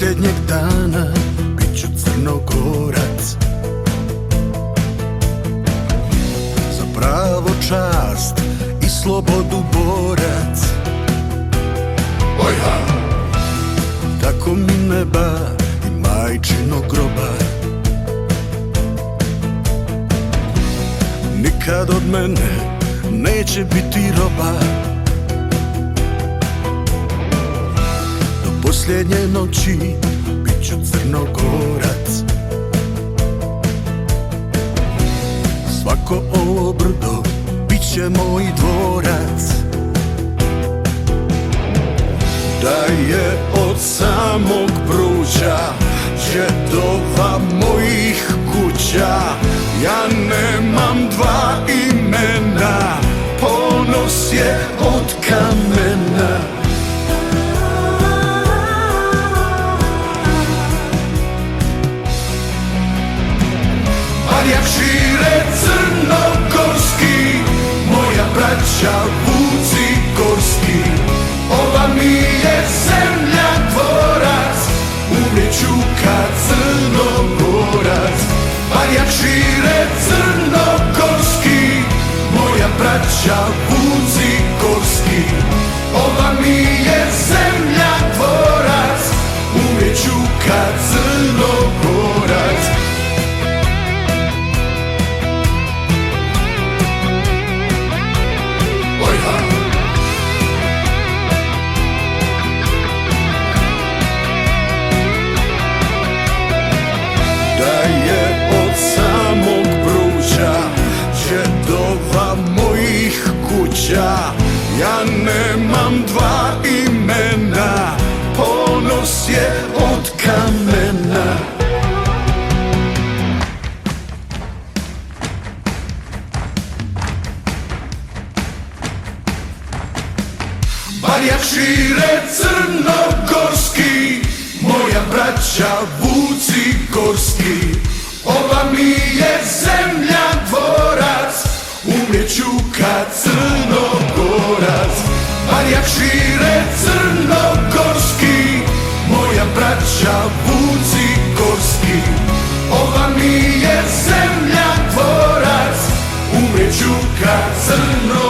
posljednjeg dana bit ću Crnogorac. Za pravo, čast i slobodu borac. Ojha! Tako mi neba i majčinog groba. Nikad od mene neće biti roba. Do posljednje noći bit ću Crnogorac. Svako ovo brdo bit će moj dvorac. Da je od samog Bruđa, djedova mojih kuća, ja nemam dva imena, ponos je od kamena. Barjak šire crnogorski, moja braća vuci gorski. Ova mi je zemlja dvorac, umrijet ću kad Crnogorac. Barjak šire crnogorski, moja braća vuci gorski. Ova mi je zemlja dvorac, umrijet ću kad Crnogorac. Da je od samog Bruđa, djedova mojih kuća, ja nemam dva imena, ponos je od kamena. Barjak šire crnogorski, moja braća vuci gorski. Ova mi je zemlja dvorac, umrijet ću kad Crnogorac. Barjak šire crnogorski, moja braća vuci gorski. Ova mi je zemlja dvorac, umrijet ću kad Crnogorac.